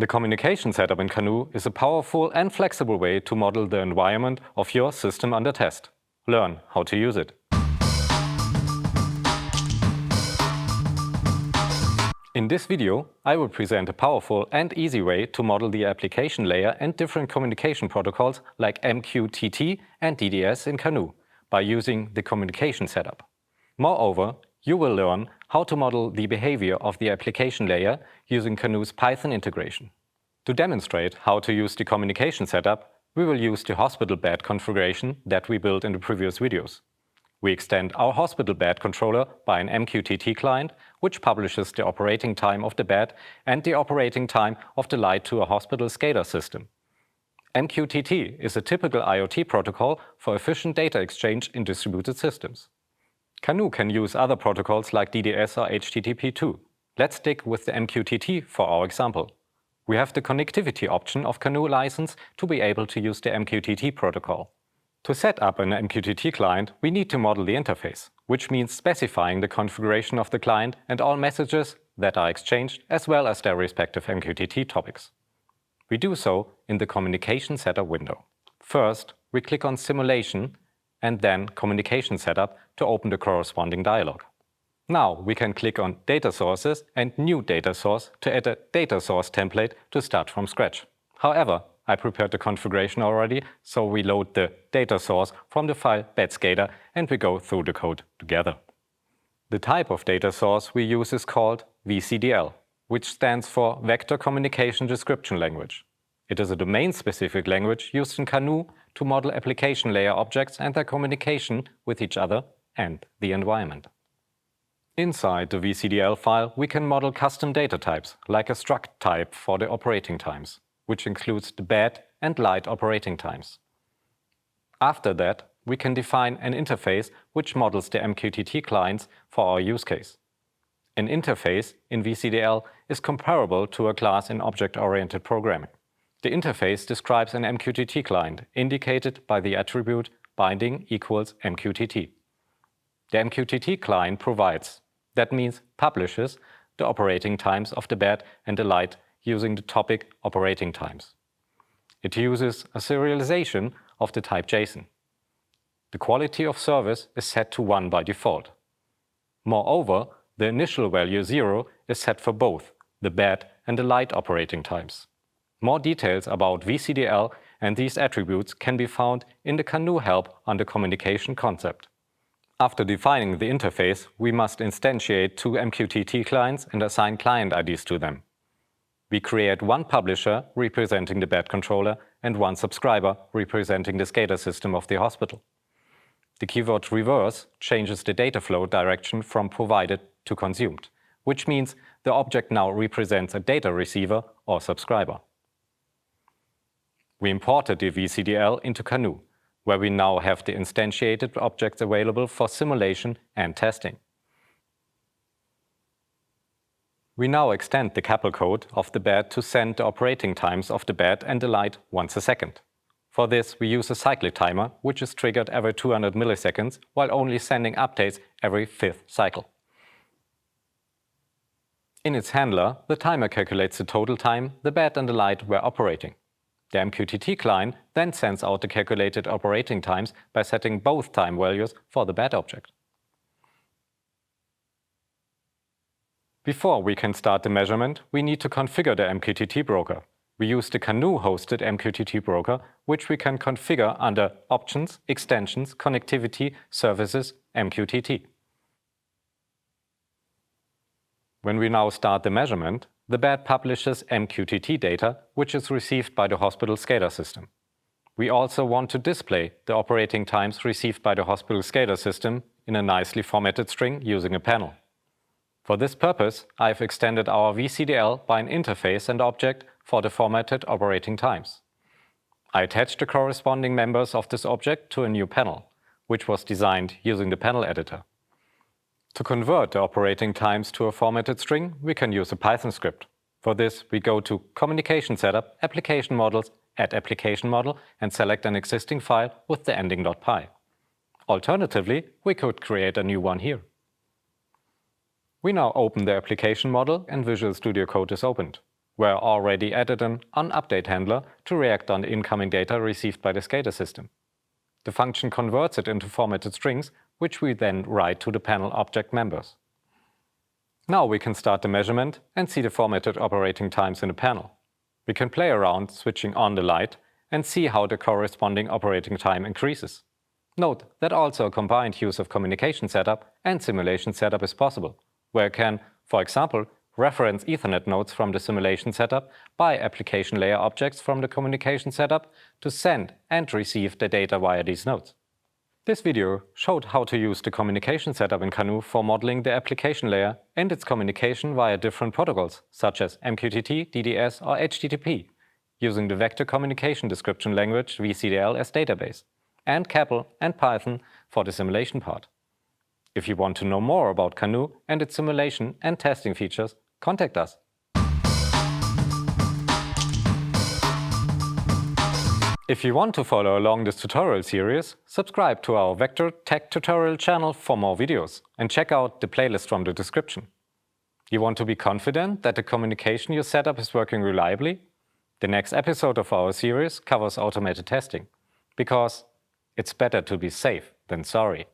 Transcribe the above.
The communication setup in CANoe is a powerful and flexible way to model the environment of your system under test. Learn how to use it. In this video, I will present a powerful and easy way to model the application layer and different communication protocols like MQTT and DDS in CANoe by using the communication setup. Moreover, you will learn how to model the behavior of the application layer using CANoe's Python integration. To demonstrate how to use the communication setup, we will use the hospital bed configuration that we built in the previous videos. We extend our hospital bed controller by an MQTT client, which publishes the operating time of the bed and the operating time of the light to a hospital SCADA system. MQTT is a typical IoT protocol for efficient data exchange in distributed systems. CANoe can use other protocols like DDS or HTTP too. Let's stick with the MQTT for our example. We have the connectivity option of CANoe license to be able to use the MQTT protocol. To set up an MQTT client, we need to model the interface, which means specifying the configuration of the client and all messages that are exchanged, as well as their respective MQTT topics. We do so in the Communication Setup window. First, we click on Simulation and then Communication Setup to open the corresponding dialog. Now we can click on Data Sources and New Data Source to add a data source template to start from scratch. However, I prepared the configuration already, so we load the data source from the file bedscader and we go through the code together. The type of data source we use is called VCDL, which stands for Vector Communication Description Language. It is a domain-specific language used in CANoe to model application layer objects and their communication with each other and the environment. Inside the VCDL file, we can model custom data types, like a struct type for the operating times, which includes the bed and light operating times. After that, we can define an interface which models the MQTT clients for our use case. An interface in VCDL is comparable to a class in object-oriented programming. The interface describes an MQTT client, indicated by the attribute binding equals MQTT. The MQTT client provides, that means publishes, the operating times of the bed and the light using the topic operating times. It uses a serialization of the type JSON. The quality of service is set to 1 by default. Moreover, the initial value 0 is set for both the bed and the light operating times. More details about VCDL and these attributes can be found in the CANoe help under Communication Concept. After defining the interface, we must instantiate 2 MQTT clients and assign client IDs to them. We create one publisher representing the bed controller and one subscriber representing the SCADA system of the hospital. The keyword reverse changes the data flow direction from provided to consumed, which means the object now represents a data receiver or subscriber. We imported the VCDL into CANoe, where we now have the instantiated objects available for simulation and testing. We now extend the CAPL code of the bed to send the operating times of the bed and the light once a second. For this, we use a cyclic timer, which is triggered every 200 milliseconds, while only sending updates every 5th cycle. In its handler, the timer calculates the total time the bed and the light were operating. The MQTT client then sends out the calculated operating times by setting both time values for the bed object. Before we can start the measurement, we need to configure the MQTT broker. We use the CANoe-hosted MQTT broker, which we can configure under Options, Extensions, Connectivity, Services, MQTT. When we now start the measurement, the bed publishes MQTT data, which is received by the hospital SCADA system. We also want to display the operating times received by the hospital SCADA system in a nicely formatted string using a panel. For this purpose, I've extended our VCDL by an interface and object for the formatted operating times. I attached the corresponding members of this object to a new panel, which was designed using the panel editor. To convert the operating times to a formatted string, we can use a Python script. For this, we go to Communication Setup, Application Models, Add Application Model, and select an existing file with the ending .py. Alternatively, we could create a new one here. We now open the application model and Visual Studio Code is opened. where I already added an onUpdate handler to react on the incoming data received by the SCADA system. The function converts it into formatted strings, which we then write to the panel object members. Now we can start the measurement and see the formatted operating times in the panel. We can play around switching on the light and see how the corresponding operating time increases. Note that also a combined use of communication setup and simulation setup is possible, where I can, for example, reference Ethernet nodes from the simulation setup by application layer objects from the communication setup to send and receive the data via these nodes. This video showed how to use the communication setup in CANoe for modeling the application layer and its communication via different protocols, such as MQTT, DDS or HTTP, using the Vector Communication Description Language VCDL as database, and CAPL and Python for the simulation part. If you want to know more about CANoe and its simulation and testing features, contact us. If you want to follow along this tutorial series, subscribe to our Vector Tech tutorial channel for more videos and check out the playlist from the description. You want to be confident that the communication you set up is working reliably? The next episode of our series covers automated testing, because it's better to be safe than sorry.